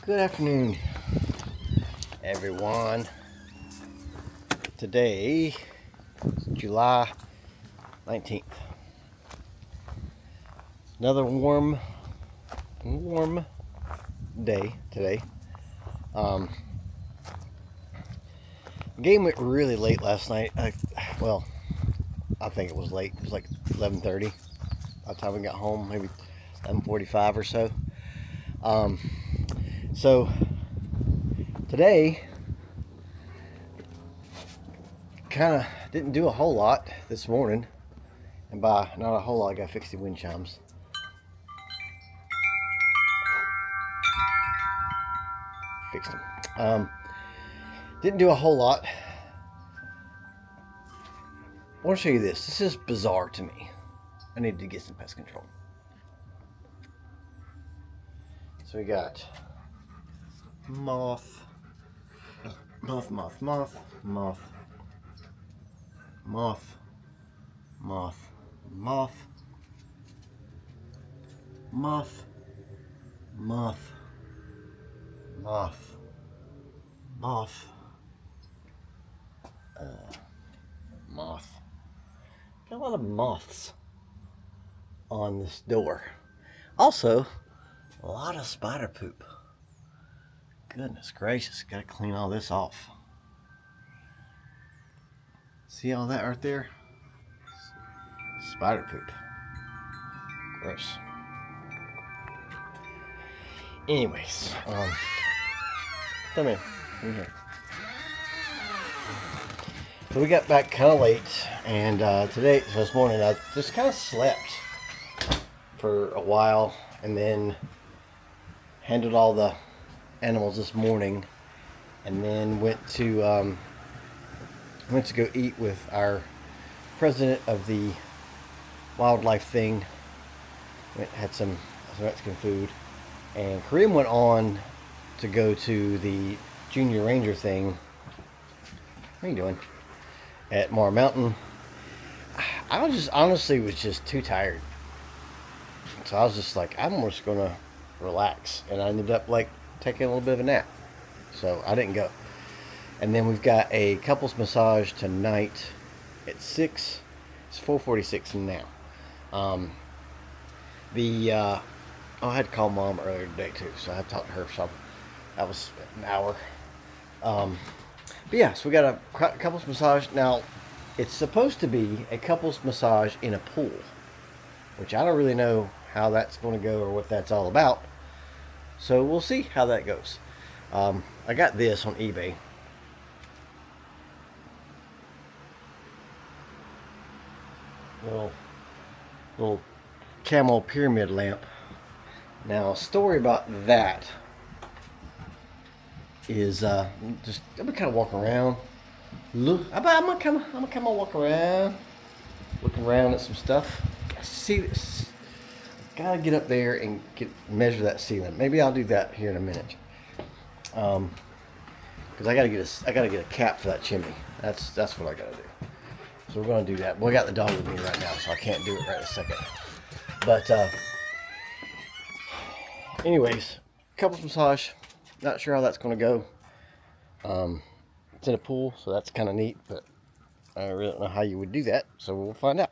Good afternoon, everyone. Today is July 19th. Another warm day today. The game went really late last night. I think it was late. It was like 11:30 by the time we got home, maybe 11:45 or so. So today, kind of didn't do a whole lot this morning, and by not a whole lot, I got to fix the wind chimes. Fixed them. Didn't do a whole lot. I want to show you this. This is bizarre to me. I need to get some pest control. So we got moth, moth, moth, moth, moth, moth, moth, moth, moth, moth, moth, moth, moth. Got a lot of moths on this door. Also, a lot of spider poop. Goodness gracious, gotta clean all this off. See all that right there? Spider poop. Gross. Anyways, come in here. So we got back kind of late, and this morning, I just kind of slept for a while, and then handled all the animals this morning, and then went to go eat with our president of the wildlife thing. Had some Mexican food, and Kareem went on to go to the Junior Ranger thing. What are you doing? At Mar Mountain. I was just too tired, so I was just like, I'm just gonna relax, and I ended up like taking a little bit of a nap, so I didn't go. And then we've got a couples massage tonight at 6. It's 4:46 now. I had to call Mom earlier today too, so I had to talk to her. So that was an hour. But yeah, so we got a couples massage. Now, it's supposed to be a couples massage in a pool, which I don't really know how that's going to go or what that's all about. So we'll see how that goes. I got this on eBay. Little camel pyramid lamp. Now, a story about that is I'm gonna kind of walk around. Look, I'm gonna kind of walk around, looking around at some stuff. See this? Gotta get up there and measure that ceiling. Maybe I'll do that here in a minute. Because I gotta get a cap for that chimney. That's what I gotta do. So we're gonna do that. Well, I got the dog with me right now, so I can't do it right in a second. But anyways, couples massage. Not sure how that's gonna go. It's in a pool, so that's kind of neat, but I really don't know how you would do that, so we'll find out.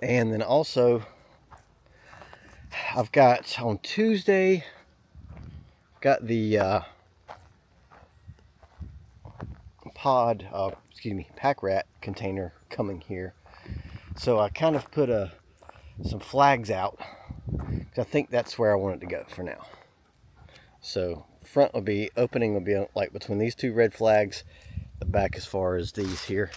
And then also, I've got on Tuesday, got the pack rat container coming here. So I kind of put some flags out, because I think that's where I want it to go for now. So opening will be like between these two red flags, the back as far as these here.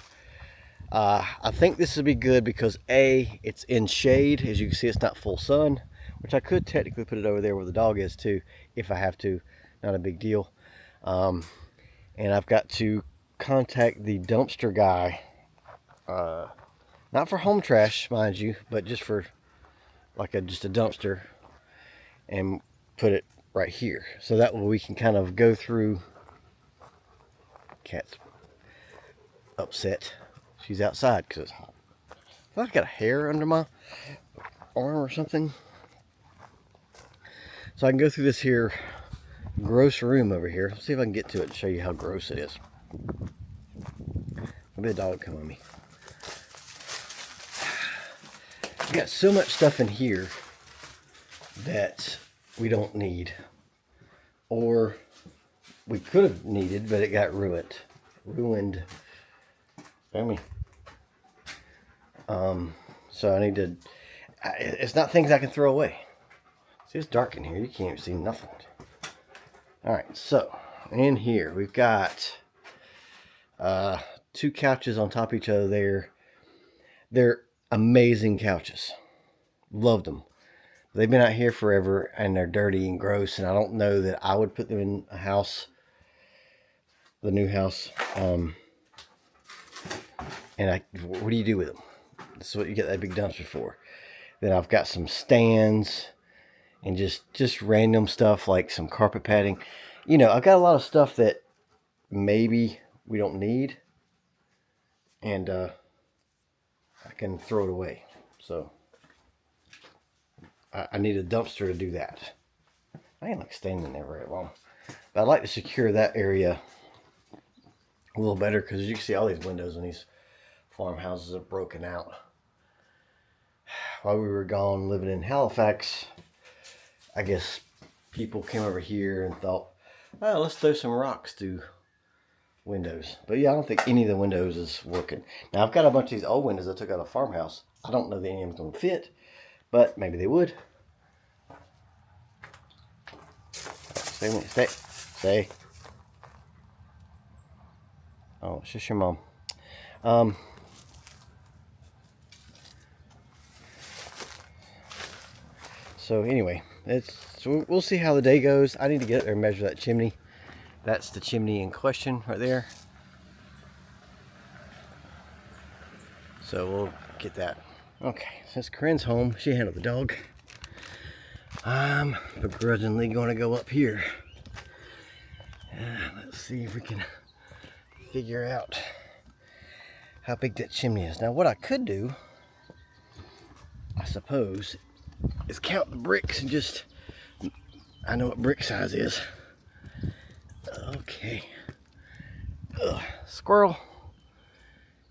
I think this will be good because it's in shade. As you can see, it's not full sun, which I could technically put it over there where the dog is too, if I have to. Not a big deal. And I've got to contact the dumpster guy, not for home trash, mind you, but just for just a dumpster, and put it right here, so that way we can kind of go through. Cat's upset. She's outside because I've got a hair under my arm or something. So I can go through this here gross room over here. Let's see if I can get to it and show you how gross it is. Maybe the dog come on me. We got so much stuff in here that we don't need, or we could have needed, but it got ruined. Family. So I need to. It's not things I can throw away. See, it's dark in here. You can't see nothing. All right, so in here we've got 2 couches on top of each other. They're amazing couches. Loved them. They've been out here forever, and they're dirty and gross, and I don't know that I would put them in a house, the new house. What do you do with them? This is what you get that big dumpster for. Then I've got some stands and just random stuff like some carpet padding. You know, I've got a lot of stuff that maybe we don't need, and I can throw it away. So I need a dumpster to do that. I ain't like standing there very long, but I'd like to secure that area a little better, because you can see all these windows in these farmhouses are broken out. While we were gone living in Halifax, I guess people came over here and thought, oh, let's throw some rocks through windows. But yeah, I don't think any of the windows is working. Now, I've got a bunch of these old windows I took out of a farmhouse. I don't know that any of them going to fit, but maybe they would. Stay. Oh, it's just your mom. So anyway, so we'll see how the day goes. I need to get up there and measure that chimney. That's the chimney in question right there. So we'll get that. Okay, since Corinne's home, she handled the dog. I'm begrudgingly going to go up here. Let's see if we can figure out how big that chimney is. Now, what I could do, I suppose, is count the bricks and just, I know what brick size is. Okay. Ugh. Squirrel,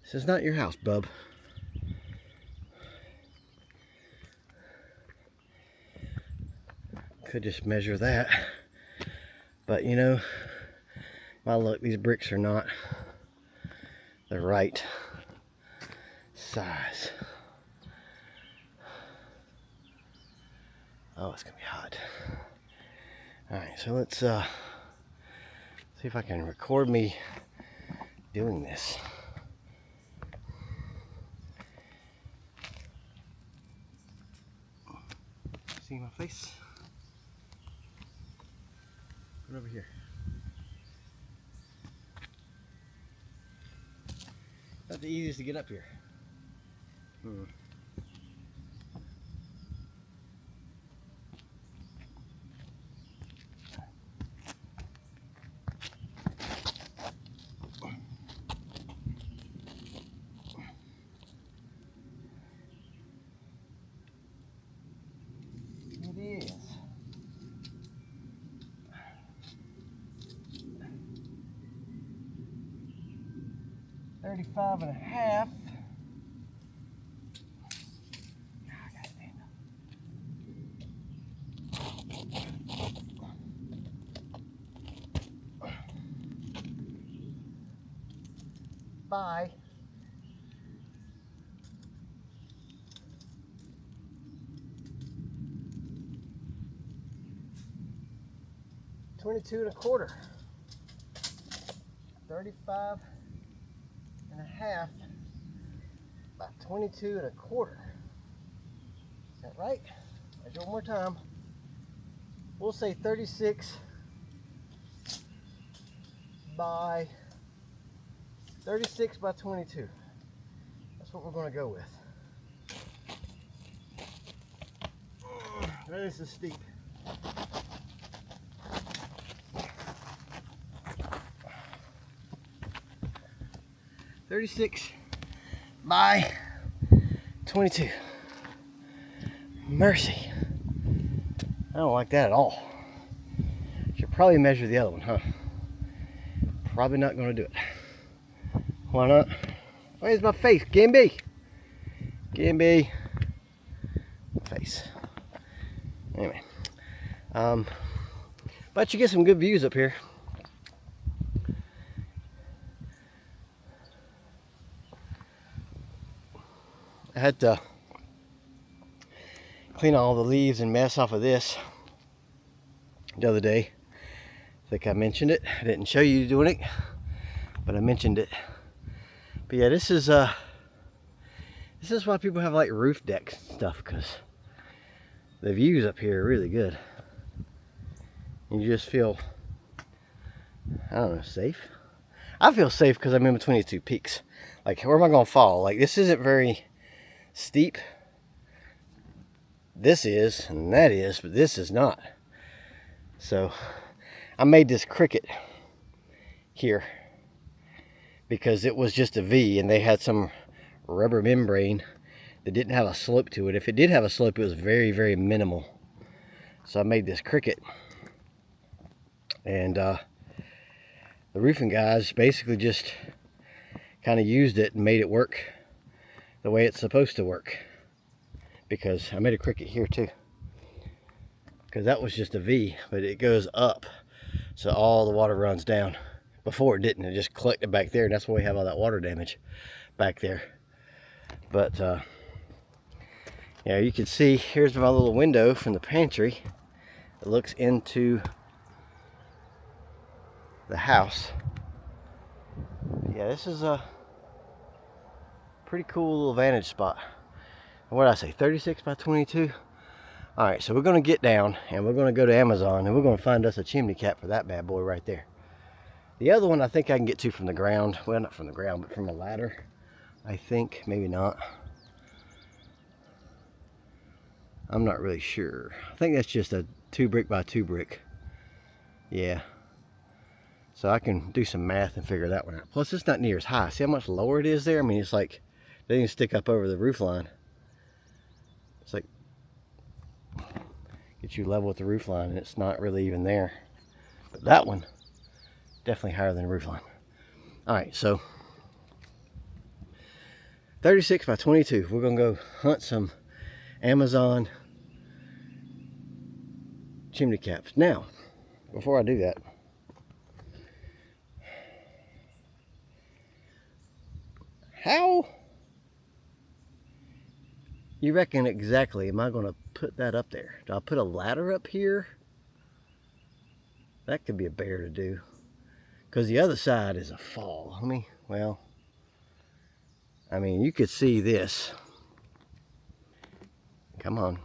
this is not your house, bub. Could just measure that, but you know, my luck, these bricks are not the right size. Oh, it's gonna be hot. All right, so let's see if I can record me doing this. See my face? Put it over here. Not the easiest to get up here. It is. 35 and a half. Bye. $22 and a quarter. 35 and a half by 22 and a quarter. Is that right? Measure one more time. We'll say 36 by 22. That's what we're going to go with. This is steep. $36 by 22. Mercy. I don't like that at all. Should probably measure the other one, huh? Probably not going to do it. Why not? Where's my face? Gimby! Gimby! Face. Anyway. But you get some good views up here. I had to clean all the leaves and mess off of this the other day. I think I mentioned it. I didn't show you doing it, but I mentioned it. But yeah, this is why people have like roof decks and stuff, because the views up here are really good. You just feel, I don't know, safe. I feel safe because I'm in between these two peaks. Like, where am I going to fall? Like, this isn't very steep. This is, and that is, but this is not. So, I made this cricket here because it was just a V, and they had some rubber membrane that didn't have a slope to it. If it did have a slope, it was very, very minimal. So I made this cricket. And the roofing guys basically just kind of used it and made it work the way it's supposed to work. Because I made a cricket here too. Because that was just a V, but it goes up. So all the water runs down. Before it didn't, it just collected back there, and that's why we have all that water damage back there. But yeah, you can see, here's my little window from the pantry. It looks into the house. Yeah, this is a pretty cool little vantage spot. What did I say, 36 by 22? All right, so we're gonna get down and we're gonna go to Amazon and we're gonna find us a chimney cap for that bad boy right there. The other one I think I can get to from the ground. Well, not from the ground, but from a ladder. I think, maybe not. I'm not really sure. I think that's just a 2 brick by 2 brick. Yeah. So I can do some math and figure that one out. Plus, it's not near as high. See how much lower it is there? I mean, it's like, they didn't stick up over the roof line. It's like, get you level with the roof line, and it's not really even there. But that one, definitely higher than the roof line. All right, so 36 by 22. We're gonna go hunt some Amazon chimney caps. Now, before I do that, how you reckon exactly am I going to put that up there? Do I put a ladder up here? That could be a bear to do, because the other side is a fall. Well, I mean, you could see this. Come on.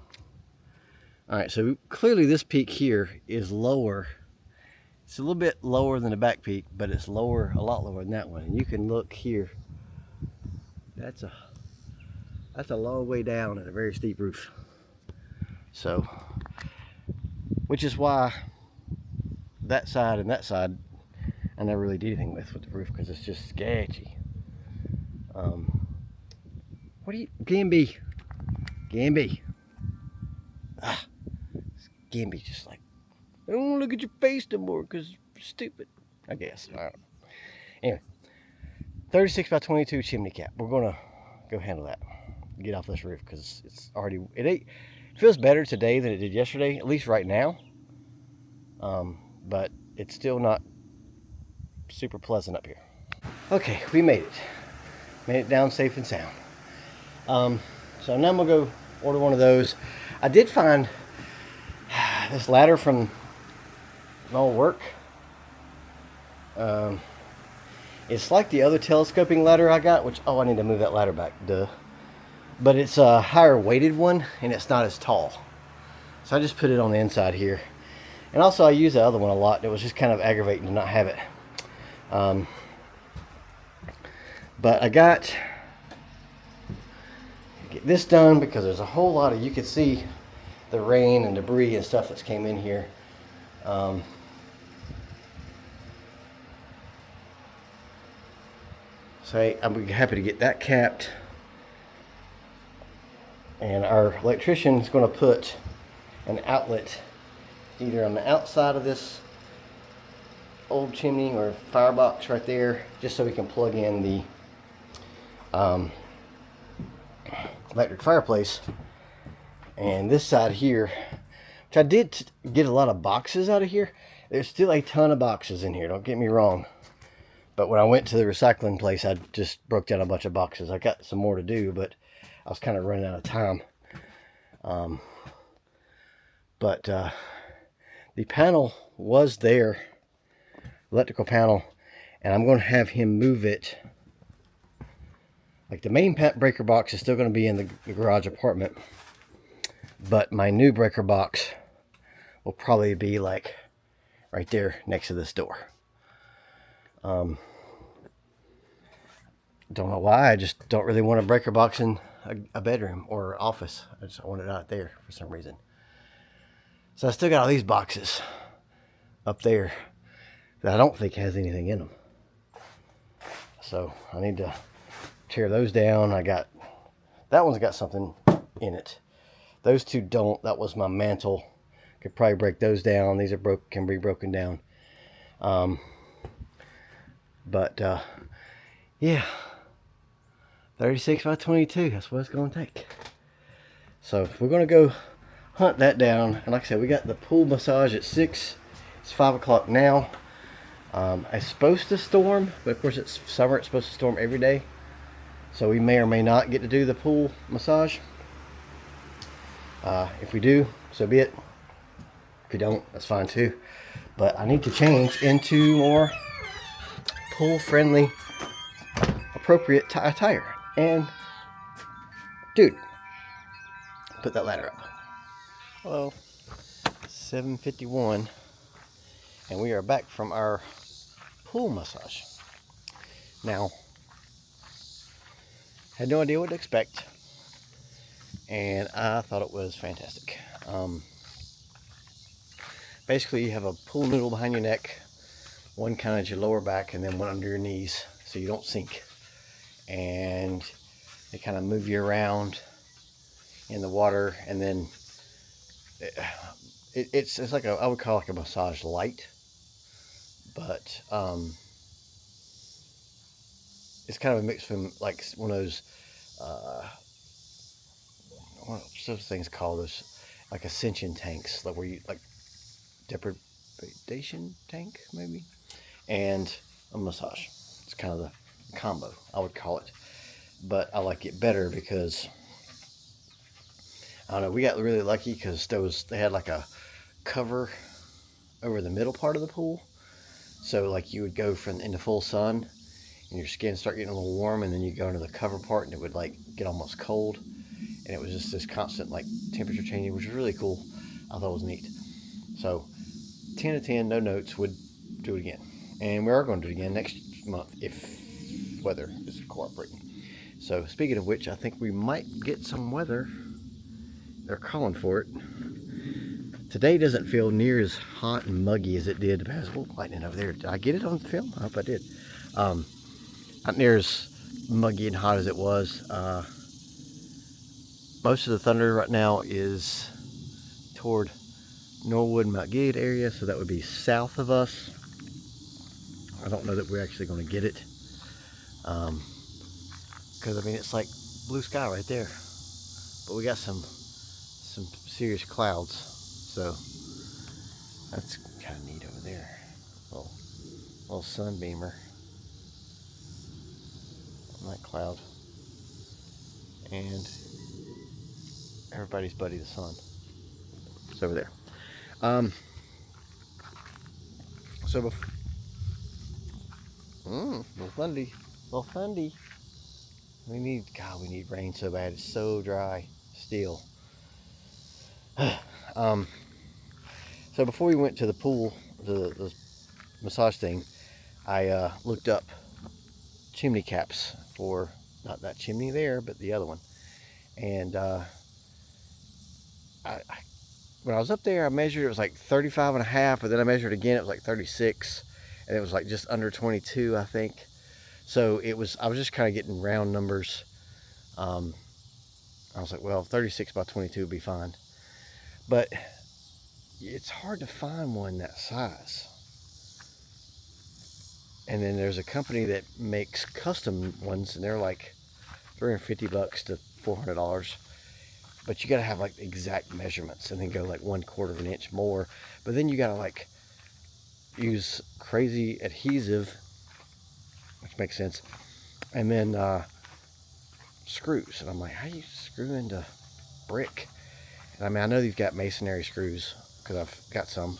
All right, so clearly this peak here is lower. It's a little bit lower than the back peak, but it's lower, a lot lower than that one. And you can look here. That's a long way down and a very steep roof. So, which is why that side and that side I never really did anything with the roof, because it's just sketchy. What do you, Gamby? Gamby. Ah, Gamby just like, I don't want to look at your face no more because you're stupid, I guess. I don't know. Anyway, 36 by 22 chimney cap. We're gonna go handle that. Get off this roof because it's already, it feels better today than it did yesterday, at least right now. But it's still not super pleasant up here. Okay, we made it. Made it down safe and sound. So now I'm gonna go order one of those. I did find this ladder from my old work. It's like the other telescoping ladder I got, which, oh, I need to move that ladder back, duh. But it's a higher weighted one, and it's not as tall. So I just put it on the inside here. And also I use the other one a lot. It was just kind of aggravating to not have it. But I got get this done because there's a whole lot of, you could see the rain and debris and stuff that's came in here. So I'm happy to get that capped. And our electrician is going to put an outlet either on the outside of this old chimney or firebox right there, just so we can plug in the electric fireplace. And this side here, which I did get a lot of boxes out of here. There's still a ton of boxes in here, don't get me wrong. But when I went to the recycling place, I just broke down a bunch of boxes. I got some more to do, but I was kind of running out of time. But the panel was there, electrical panel, and I'm going to have him move it. Like the main breaker box is still going to be in the garage apartment, but my new breaker box will probably be like right there next to this door. Don't know why, I just don't really want a breaker box in a bedroom or office. I just want it out there for some reason. So I still got all these boxes up there that I don't think has anything in them. So I need to tear those down. That one's got something in it. Those two don't. That was my mantle. Could probably break those down. These are can be broken down. Yeah, 36 by 22. That's what it's going to take. So we're going to go hunt that down. And like I said, we got the pool massage at 6. It's 5 o'clock now. It's supposed to storm, but of course it's summer. It's supposed to storm every day. So we may or may not get to do the pool massage. If we do, so be it. If we don't, that's fine too. But I need to change into more pool-friendly, appropriate attire. And, dude, put that ladder up. Hello. 7:51, and we are back from our pool massage. Now, had no idea what to expect, and I thought it was fantastic. Basically, you have a pool noodle behind your neck, one kind of at your lower back, and then one under your knees, so you don't sink. And they kind of move you around in the water, and then it's like I would call it like a massage light, but it's kind of a mix from like one of those what's those things called, those like ascension tanks, like where you like deprivation tank maybe, and a massage. It's kind of the combo, I would call it. But I like it better because I don't know, we got really lucky because they had like a cover over the middle part of the pool, so like you would go from in the full sun and your skin start getting a little warm, and then you go into the cover part and it would like get almost cold, and it was just this constant like temperature changing, which was really cool. I thought it was neat. So 10 to 10, no notes, would do it again, and we are going to do it again next month if weather is cooperating. So speaking of which, I think we might get some weather. They're calling for it. Today doesn't feel near as hot and muggy as it did the past. Oh, lightning over there. Did I get it on film? I hope I did. Not near as muggy and hot as it was. Most of the thunder right now is toward Norwood, Mount Gilead area, so that would be south of us. I don't know that we're actually going to get it, because I mean it's like blue sky right there, but we got some serious clouds, so that's kind of neat over there. Little sunbeamer on that cloud, and everybody's buddy the sun. It's over there. So before, little thundy. We need rain so bad. It's so dry still. So before we went to the pool, the massage thing, I looked up chimney caps for not that chimney there, but the other one. And when I was up there, I measured, it was like 35 and a half, but then I measured again, it was like 36, and it was like just under 22, I think. So I was just kind of getting round numbers. I was like, well, 36 by 22 would be fine. But it's hard to find one that size. And then there's a company that makes custom ones, and they're like $350 to $400. But you gotta have like exact measurements, and then go like 1/4 of an inch more. But then you gotta like use crazy adhesive, which makes sense, and then screws. And I'm like, how do you screw into brick? And I mean, I know you've got masonry screws because I've got some,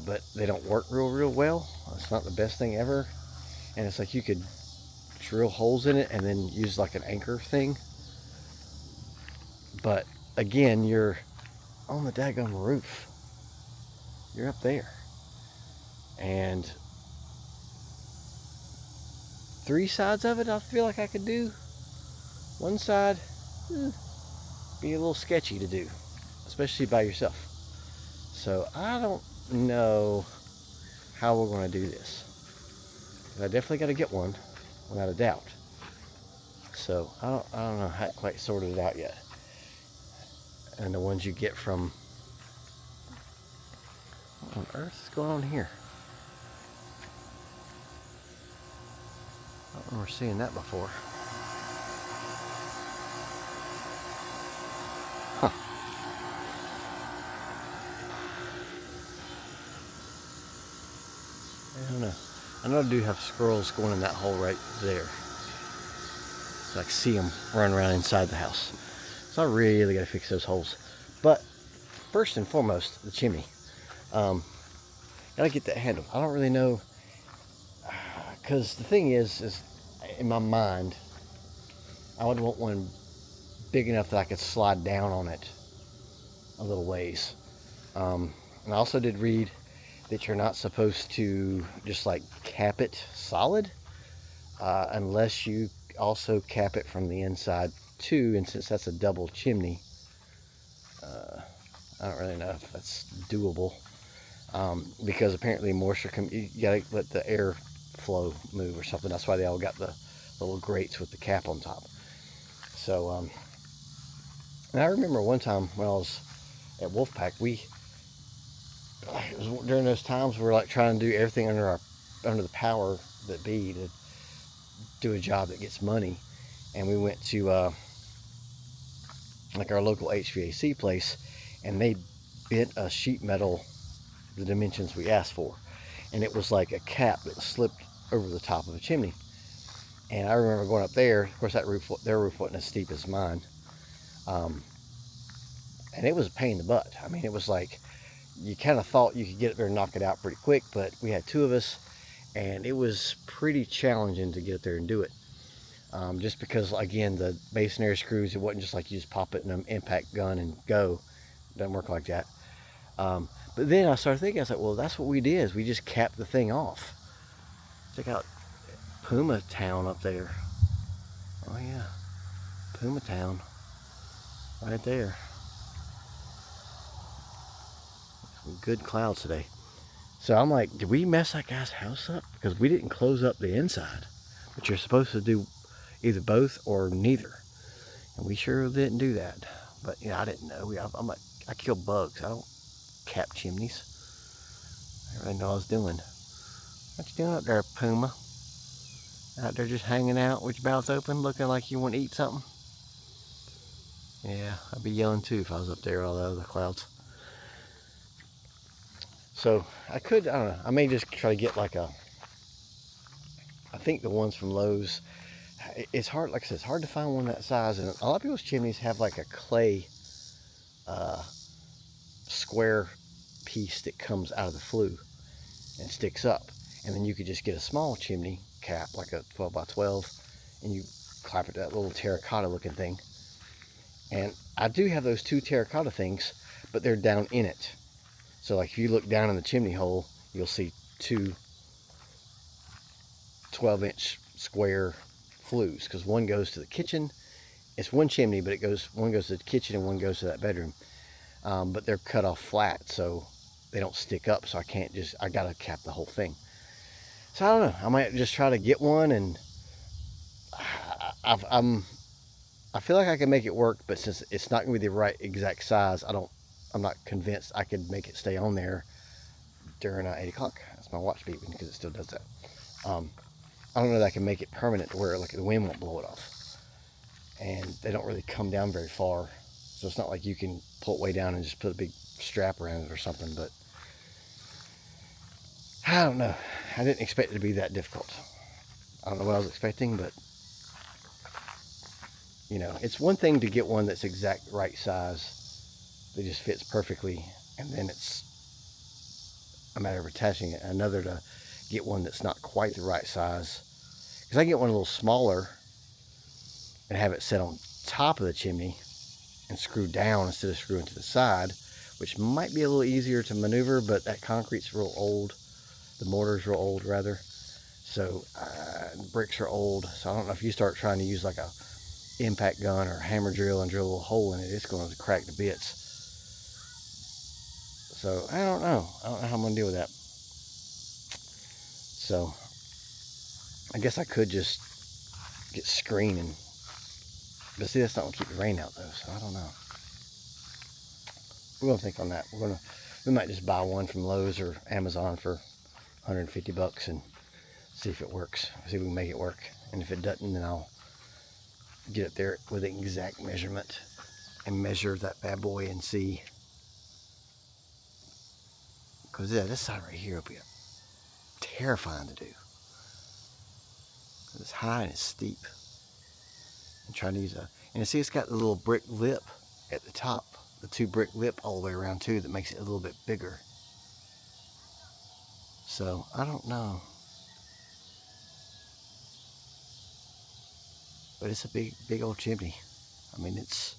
but they don't work real well. It's not the best thing ever. And it's like you could drill holes in it and then use like an anchor thing. But again, you're on the daggone roof. You're up there. And 3 sides of it, I feel like I could do. One side, be a little sketchy to do, especially by yourself. So I don't know how we're going to do this. But I definitely got to get one, without a doubt. So I don't know how to quite sorted it out yet. And the ones you get from, what on earth is going on here? I don't remember seeing that before. Huh. I don't know. I know I do have squirrels going in that hole right there. So I can see them running around inside the house. So I really got to fix those holes. But first and foremost, the chimney. Gotta get that handle. I don't really know, because the thing is in my mind, I would want one big enough that I could slide down on it a little ways. And I also did read that you're not supposed to just like cap it solid, unless you also cap it from the inside too. And since that's a double chimney, I don't really know if that's doable, because apparently moisture you gotta let the air flow move or something. That's why they all got the little grates with the cap on top. So and I remember one time when I was at Wolfpack, it was during those times we were like trying to do everything under the power that be to do a job that gets money. And we went to like our local HVAC place, and they bent a sheet metal the dimensions we asked for, and it was like a cap that slipped over the top of a chimney. And I remember going up there. Of course, their roof wasn't as steep as mine, and it was a pain in the butt. I mean, it was like you kind of thought you could get up there and knock it out pretty quick, but we had 2 of us, and it was pretty challenging to get up there and do it. Just because, again, the masonry screws, it wasn't just like you just pop it in an impact gun and go. It doesn't work like that. But then I started thinking, I was like, well, that's what we did, is we just capped the thing off. Check out Puma Town up there. Oh yeah, Puma Town, right there. Some good clouds today. So I'm like, did we mess that guy's house up? Because we didn't close up the inside, but you're supposed to do either both or neither. And we sure didn't do that. But you know, I didn't know. I'm like, I kill bugs. I don't cap chimneys. I didn't know what I was doing. What you doing up there, Puma? Out there just hanging out with your mouth open, looking like you want to eat something? Yeah, I'd be yelling too if I was up there with all the other clouds. So I don't know, I may just try to get like I think the ones from Lowe's, it's hard, like I said, it's hard to find one that size. And a lot of people's chimneys have like a clay square piece that comes out of the flue and sticks up. And then you could just get a small chimney cap, like a 12 by 12, and you clap it to that little terracotta looking thing. And I do have those 2 terracotta things, but they're down in it. So like if you look down in the chimney hole, you'll see 2 12-inch square flues, because one goes to the kitchen. It's one chimney, but one goes to the kitchen and one goes to that bedroom. But they're cut off flat, so they don't stick up. So I gotta cap the whole thing. So I don't know. I might just try to get one, and I feel like I can make it work. But since it's not gonna be the right exact size, I I'm not convinced I could make it stay on there during 8 o'clock. That's my watch beeping because it still does that. I don't know that I can make it permanent to where like the wind won't blow it off. And they don't really come down very far, so it's not like you can pull it way down and just put a big strap around it or something. But I don't know. I didn't expect it to be that difficult. I don't know what I was expecting, but you know, it's one thing to get one that's exact right size that just fits perfectly, and then it's a matter of attaching it. Another to get one that's not quite the right size, because I get one a little smaller and have it set on top of the chimney and screw down instead of screwing to the side, which might be a little easier to maneuver, but that concrete's real old. The mortar's real old, rather. So the bricks are old, so I don't know if you start trying to use like a impact gun or hammer drill and drill a little hole in it, it's going to crack to bits. So I don't know how I'm going to deal with that. So I guess I could just get screen and, but see, that's not going to keep the rain out though, so I don't know. We're going to think on that. We might just buy one from Lowe's or Amazon for 150 bucks and see if it works. See if we can make it work. And if it doesn't, then I'll get up there with an exact measurement and measure that bad boy and see. Because yeah, this side right here will be terrifying to do. It's high and it's steep. And trying to use a, and you see it's got the little brick lip at the top, the 2 brick lip all the way around too, that makes it a little bit bigger. So I don't know. But it's a big old chimney. I mean, it's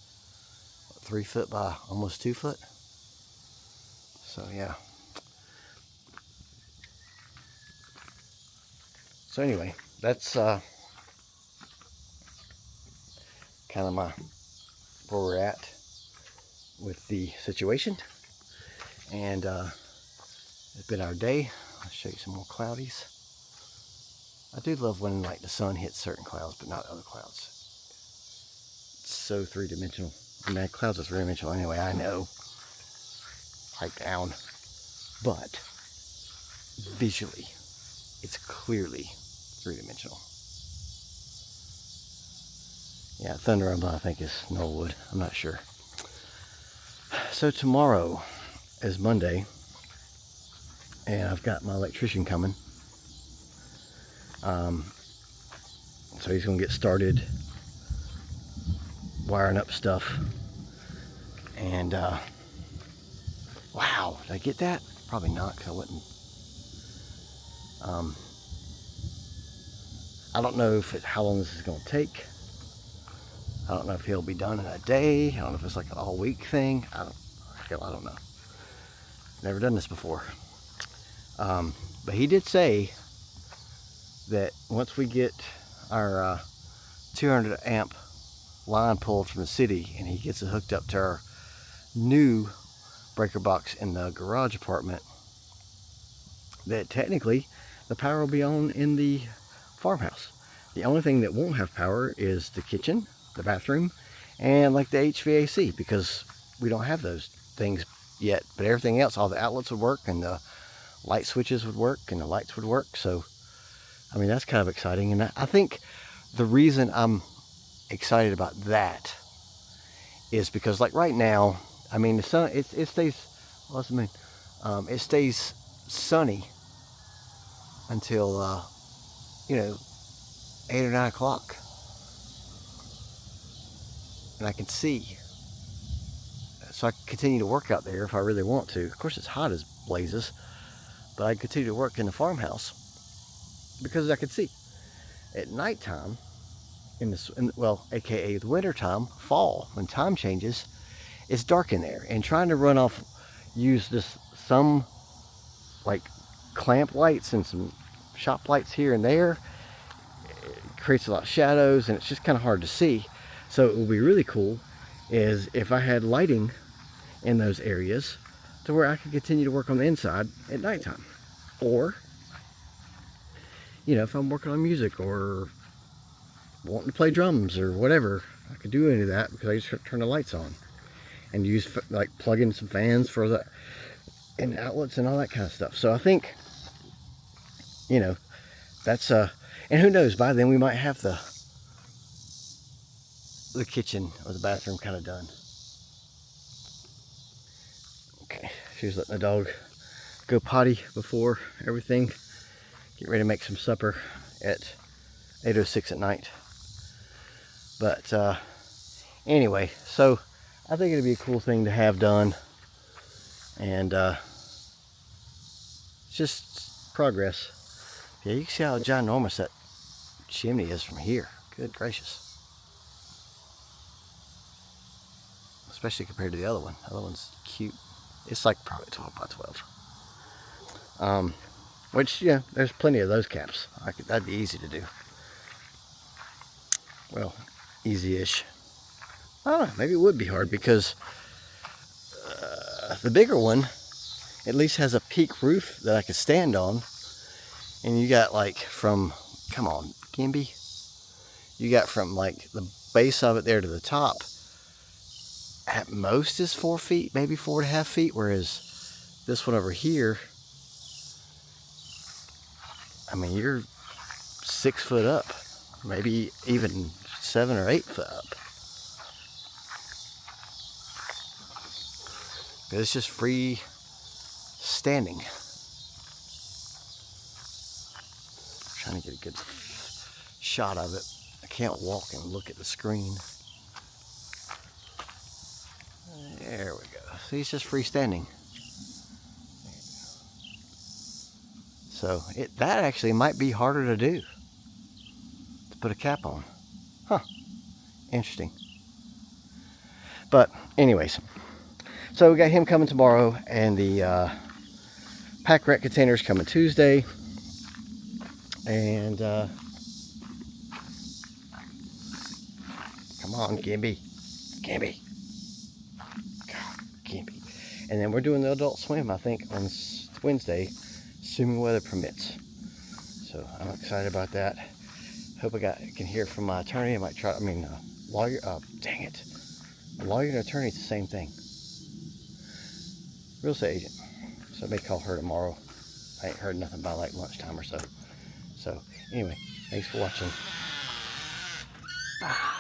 3 foot by almost 2 foot. So yeah. So anyway, that's kind of where we're at with the situation. And it's been our day. I'll show you some more cloudies. I do love when like the sun hits certain clouds, but not other clouds. It's so three-dimensional. I mean, clouds are three-dimensional anyway, I know. Pipe down. But visually, it's clearly three-dimensional. Yeah, thunder rumble I think is Knollwood. I'm not sure. So tomorrow is Monday, and I've got my electrician coming. So he's going to get started wiring up stuff. And wow, did I get that? Probably not, because I wouldn't. I don't know how long this is going to take. I don't know if he'll be done in a day. I don't know if it's like an all-week thing. I don't know. Never done this before. But he did say that once we get our 200 amp line pulled from the city and he gets it hooked up to our new breaker box in the garage apartment, that technically the power will be on in the farmhouse. The only thing that won't have power is the kitchen, the bathroom, and like the HVAC, because we don't have those things yet. But everything else, all the outlets would work, and the light switches would work, and the lights would work. So I mean, that's kind of exciting. And I think the reason I'm excited about that is because, like right now, I mean, the sun, it stays, what's the mean? It stays sunny until, 8 or 9 o'clock. And I can see. So I can continue to work out there if I really want to. Of course, it's hot as blazes, but I continue to work in the farmhouse because I can see. At nighttime, aka the winter time, fall, when time changes, it's dark in there. And trying to use some like clamp lights and some shop lights here and there, it creates a lot of shadows and it's just kind of hard to see. So it would be really cool is if I had lighting in those areas to where I could continue to work on the inside at nighttime. Or, if I'm working on music or wanting to play drums or whatever, I could do any of that because I just turn the lights on. and use like plug in some fans for the and outlets and all that kind of stuff. So I think, you know, that's and who knows, by then we might have the kitchen or the bathroom kind of done. Okay, she was letting the dog go potty before everything. Get ready to make some supper at 8:06 at night. But anyway, so I think it'd be a cool thing to have done, and just progress. Yeah, you can see how ginormous that chimney is from here. Good gracious. Especially compared to the other one. The other one's cute. It's like probably 12 by 12. Which, yeah, there's plenty of those caps. That'd be easy to do. Well, easy-ish. I don't know, maybe it would be hard because the bigger one at least has a peak roof that I could stand on. And you got like from, come on, Gimby. You got from like the base of it there to the top, at most is 4 feet, maybe 4.5 feet, whereas this one over here, I mean, you're 6 foot up, maybe even 7 or 8 foot up. It's just free standing. I'm trying to get a good shot of it. I can't walk and look at the screen. There we go. See, it's just freestanding. So that actually might be harder to do, to put a cap on. Huh. Interesting. But anyways, so we got him coming tomorrow, and the pack rat containers coming Tuesday. And come on, Gimby. Gimby. God, Gimby. And then we're doing the adult swim, I think, on Wednesday, assuming weather permits. So I'm excited about that. Hope I can hear from my attorney. I might try, lawyer, dang it. A lawyer and attorney is the same thing. Real estate agent. So I may call her tomorrow. I ain't heard nothing by like lunchtime or so. So anyway, thanks for watching. Bye.